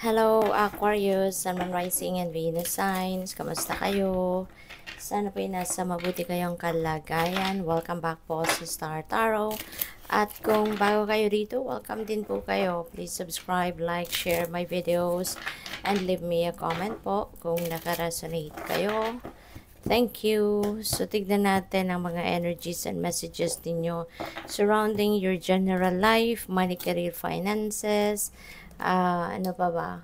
Hello, Aquarius, Sun, Moon, Rising, and Venus signs. Kamusta kayo? Sana po nasa mabuti kayong kalagayan. Welcome back po sa Star Tarot. At kung bago kayo rito, welcome din po kayo. Please subscribe, like, share my videos, and leave me a comment po kung nakaresonate kayo. Thank you. So, tignan natin ang mga energies and messages ninyo surrounding your general life, money, career, finances, ano pa ba?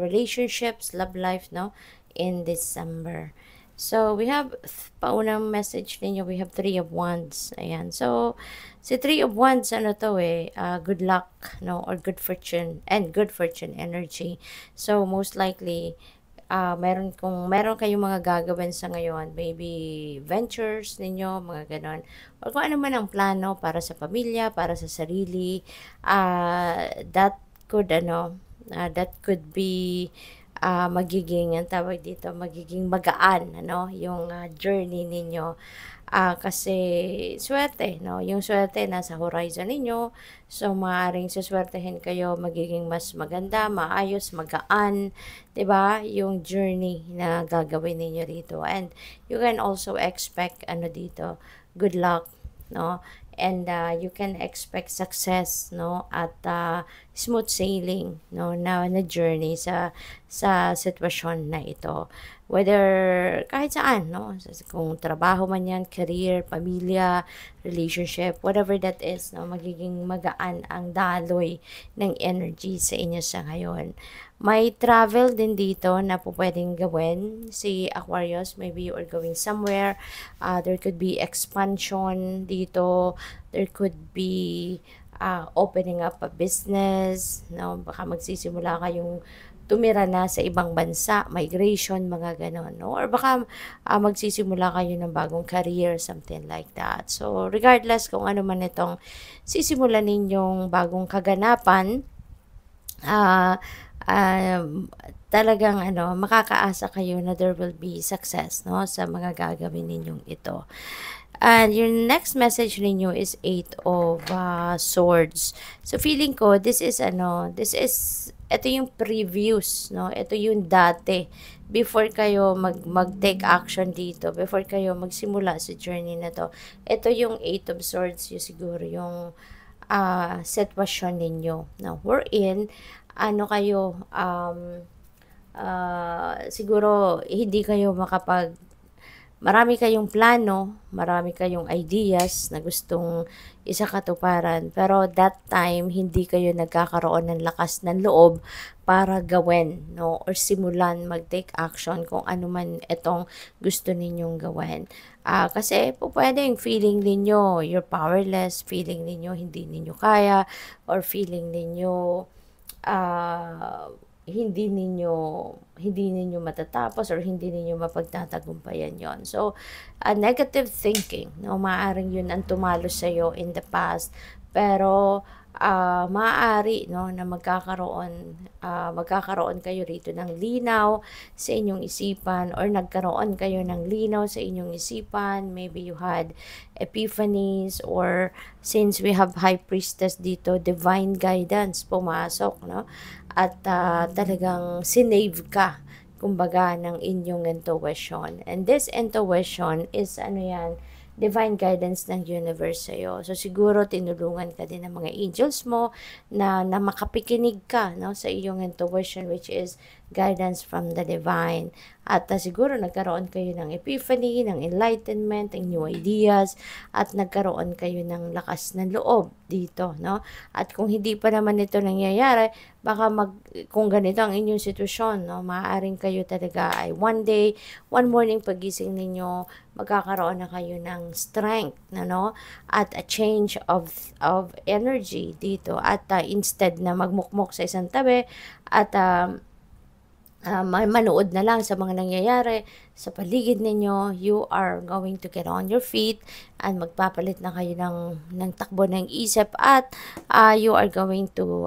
Relationships, love life, no? In December. So, we have, paunang message ninyo, we have 3 of Wands. Ayan. So, si 3 of Wands, ano to good luck, no? Or good fortune, and good fortune energy. So, most likely, kung meron kayong mga gagawin sa ngayon, maybe ventures ninyo, mga ganon, or kung ano man ang plano para sa pamilya, para sa sarili, that could be ang tawag dito, magiging magaan, yung journey ninyo. Kasi swerte, no? Yung swerte nasa horizon ninyo. So, maaaring suswertehin kayo, magiging mas maganda, maayos, magaan, 'di ba? Yung journey na gagawin ninyo dito. And you can also expect dito, good luck, no? And you can expect success, no? At smooth sailing, no, na journey sa sitwasyon na ito. Whether kahit saan, no? Kung trabaho man yan, career, pamilya, relationship, whatever that is, no? Magiging magaan ang daloy ng energy sa inyo sa ngayon. May travel din dito na po pwedeng gawin si Aquarius. Maybe you are going somewhere. There could be expansion dito. There could be opening up a business. No? Baka magsisimula kayong tumira na sa ibang bansa, migration, mga ganon. No? Or baka magsisimula kayo ng bagong career, something like that. So, regardless kung ano man itong sisimulan ninyong bagong kaganapan, talagang makakaasa kayo na there will be success, no, sa mga gagawin ninyong ito. And your next message ninyo is 8 of Swords. So, feeling ko, ito yung previous, no? Ito yung dati, before kayo mag-take action dito, before kayo magsimula sa journey na to. Ito yung 8 of Swords, yung siguro yung sitwasyon ninyo. Now, we're in, siguro, hindi kayo marami kayong plano, marami kayong ideas na gustong isakatuparan, pero that time, hindi kayo nagkakaroon ng lakas ng loob para gawin, no? Or simulan, mag-take action kung ano man itong gusto ninyong gawin. Kasi po pwedeng feeling ninyo, you're powerless, feeling ninyo, hindi ninyo kaya, or feeling ninyo, hindi ninyo matatapos or hindi ninyo mapagtatagumpayan yon. So, negative thinking, no, maaaring yun ang tumalo sa iyo in the past, pero maaari, no, na magkakaroon kayo rito ng linaw sa inyong isipan, or nagkaroon kayo ng linaw sa inyong isipan. Maybe you had epiphanies, or since we have High Priestess dito, divine guidance pumasok, no? At talagang sinave ka, kumbaga, ng inyong intuition. And this intuition is divine guidance ng universe sa'yo. So, siguro tinulungan ka din ng mga angels mo na makapikinig ka, no, sa iyong intuition, which is guidance from the divine. At siguro nagkaroon kayo ng epiphany, ng enlightenment, ng new ideas, at nagkaroon kayo ng lakas ng loob dito, no? At kung hindi pa naman ito nangyayari, baka kung ganito ang inyong sitwasyon, no, maaaring kayo talaga ay one day, one morning pagising ninyo, magkakaroon na kayo ng strength, no? At a change of energy dito. At instead na magmukmok sa isang tabi at manood na lang sa mga nangyayari sa paligid ninyo, you are going to get on your feet and magpapalit na kayo ng takbo ng isip, at you are going to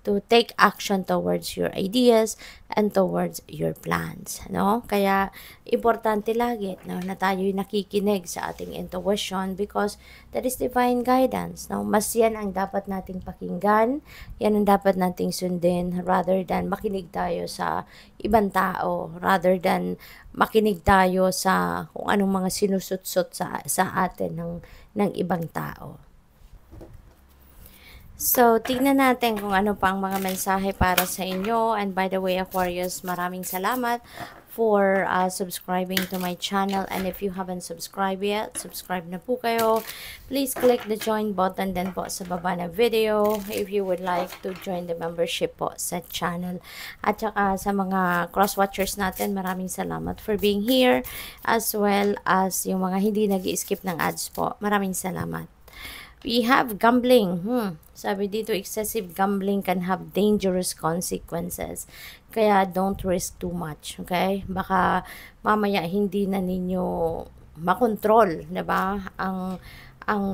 to take action towards your ideas and towards your plans, no? Kaya importante lagi, no, na tayo'y nakikinig sa ating intuition because that is divine guidance, no? Mas yan ang dapat nating pakinggan, yan ang dapat nating sundin rather than makinig tayo sa ibang tao, rather than makinig tayo sa kung anong mga sinusutsot sa atin ng ibang tao. So, tignan natin kung ano pang mga mensahe para sa inyo. And by the way, Aquarius, maraming salamat for subscribing to my channel. And if you haven't subscribed yet, subscribe na po kayo. Please click the join button din po sa baba na video if you would like to join the membership po sa channel. At saka sa mga cross-watchers natin, maraming salamat for being here. As well as yung mga hindi nag-skip ng ads po. Maraming salamat. We have gambling. Sabi dito, excessive gambling can have dangerous consequences. Kaya don't risk too much, okay? Baka mamaya hindi na ninyo makontrol, 'di ba? Ang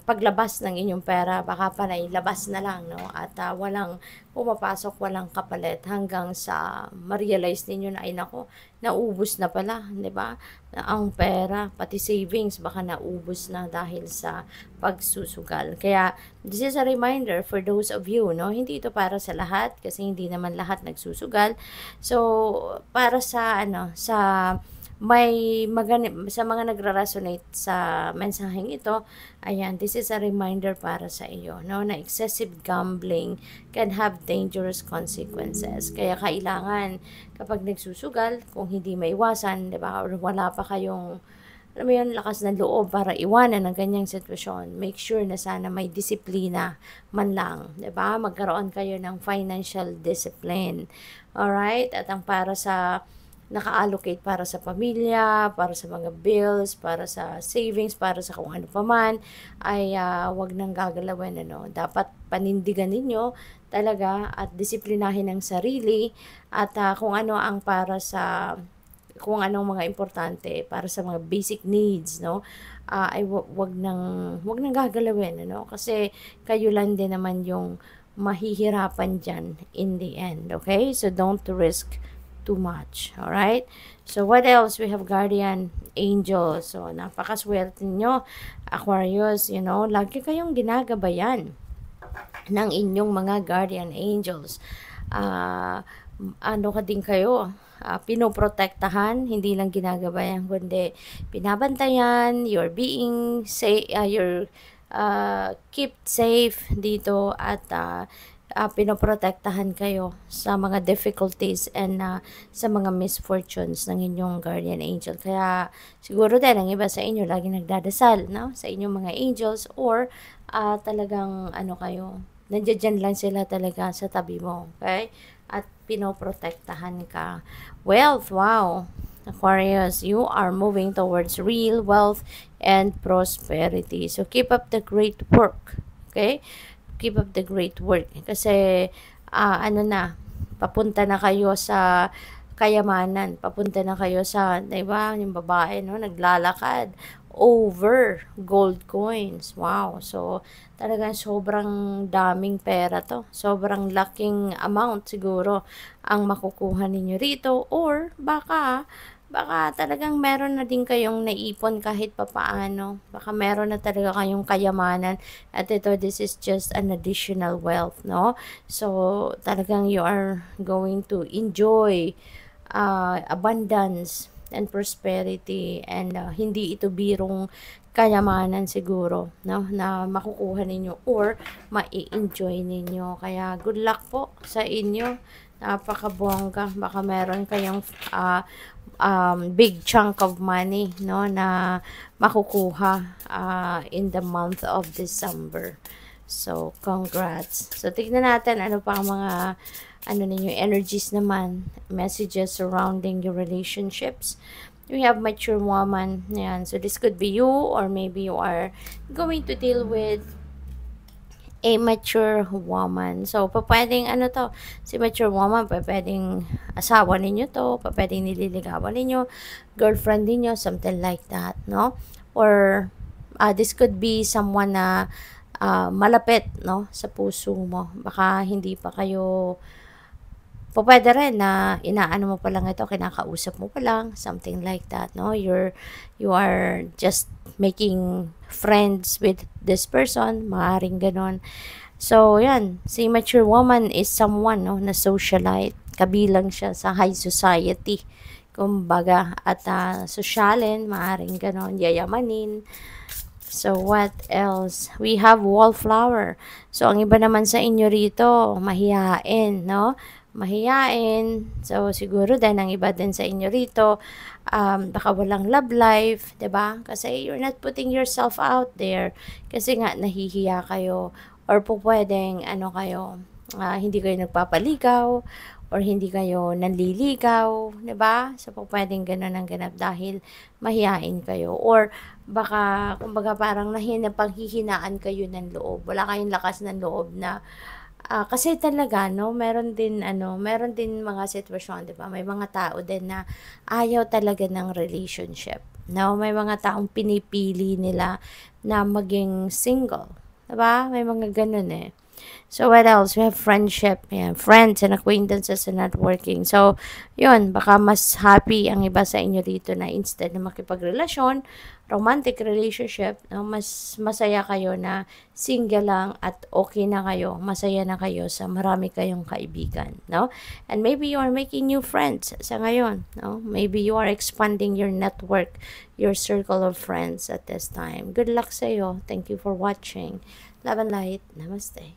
paglabas ng inyong pera, baka pa nailabas na lang, no? At walang pumapasok, walang kapalit hanggang sa ma-realize ninyo na, ay nako, naubos na pala, di ba? Ang pera, pati savings, baka naubos na dahil sa pagsusugal. Kaya, this is a reminder for those of you, no? Hindi ito para sa lahat, kasi hindi naman lahat nagsusugal. So, para sa, sa mga nagra-resonate sa mensaheng ito, ayan, this is a reminder para sa iyo, no, na excessive gambling can have dangerous consequences. Kaya kailangan kapag nagsusugal, kung hindi maiwasan, 'di ba, or wala pa kayong alam mo yun, lakas ng loob para iwanan ang ganyang sitwasyon, make sure na sana may disiplina man lang, 'di ba? Magkaroon kayo ng financial discipline. Alright? At ang para sa naka-allocate para sa pamilya, para sa mga bills, para sa savings, para sa kung ano pa man, ay wag nang gagalawin, ano. Dapat panindigan ninyo talaga at disiplinahin ang sarili at kung ano ang para sa kung anong mga importante para sa mga basic needs, no, ay wag nang gagalawin, ano, kasi kayo lang din naman yung mahihirapan dyan in the end, okay? So don't risk too much. Alright? So, what else? We have guardian angel. So, napakaswerte nyo, Aquarius, you know, lagi kayong ginagabayan ng inyong mga guardian angels. Ano ka din kayo? Pinoprotektahan, hindi lang ginagabayan, kundi binabantayan, you're being safe, you're kept safe dito at pinoprotektahan kayo sa mga difficulties and sa mga misfortunes ng inyong guardian angel. Kaya siguro din ang iba sa inyo lagi nagdadasal, no, sa inyong mga angels, or talagang ano kayo, nandiyan lang sila talaga sa tabi mo, okay? At pinoprotektahan ka. Wealth, wow, Aquarius, you are moving towards real wealth and prosperity. So keep up the great work, okay? Keep up the great work. Kasi, papunta na kayo sa kayamanan. Papunta na kayo sa, diba, yung babae, no, naglalakad over gold coins. Wow. So, talagang sobrang daming pera to. Sobrang laking amount siguro ang makukuha ninyo rito. Or, baka talagang meron na din kayong naipon kahit papaano. Baka meron na talaga kayong kayamanan. At ito, this is just an additional wealth, no? So, talagang you are going to enjoy abundance and prosperity. And hindi ito birong kayamanan siguro, no? Na makukuha ninyo or mai-enjoy ninyo. Kaya, good luck po sa inyo. Napakabongga. Baka meron kayong big chunk of money, no, na makukuha in the month of December. So, congrats. So, tignan natin ano pa ang mga ninyo, energies naman, messages surrounding your relationships. We have mature woman. Yan. So, this could be you, or maybe you are going to deal with a mature woman. So, pwedeng si mature woman, pwedeng asawa ninyo to, pwedeng nililigawan ninyo, girlfriend ninyo, something like that, no? Or, this could be someone na malapit, no, sa puso mo. Baka hindi pa kayo pupuwede rin na inaano mo pa lang ito, kinakausap mo pa lang, something like that, no? You are just making friends with this person, maaaring gano'n. So, yan, si mature woman is someone, no, na socialite, kabilang siya sa high society, kumbaga, at sosyalin, maaaring gano'n, yayamanin. So, what else? We have wallflower. So, ang iba naman sa inyo rito, mahiyain, no? Mahiyain. So, siguro din, ang iba din sa inyo rito, baka walang love life, 'di ba? Kasi you're not putting yourself out there. Kasi nga, nahihiya kayo. Or po pwedeng, ano kayo, hindi kayo nagpapaligaw, or hindi kayo nanliligaw, 'di ba? So, po pwedeng gano'n ang ganap dahil mahiyain kayo. Or baka kumbaga parang panghihinaan kayo ng loob. Wala kayong lakas ng loob na kasi talaga 'no, meron din mga sitwasyon 'di ba, may mga tao din na ayaw talaga ng relationship, 'no? May mga taong pinipili nila na maging single, 'di ba? May mga gano'n, eh. So, what else? We have friendship, yan, friends and acquaintances and networking. So, yun, baka mas happy ang iba sa inyo dito na instead na makipagrelasyon, romantic relationship, no, mas masaya kayo na single lang at okay na kayo, masaya na kayo sa marami kayong kaibigan, no? And maybe you are making new friends sa ngayon, no? Maybe you are expanding your network, your circle of friends at this time. Good luck sa iyo. Thank you for watching. Love and light. Namaste.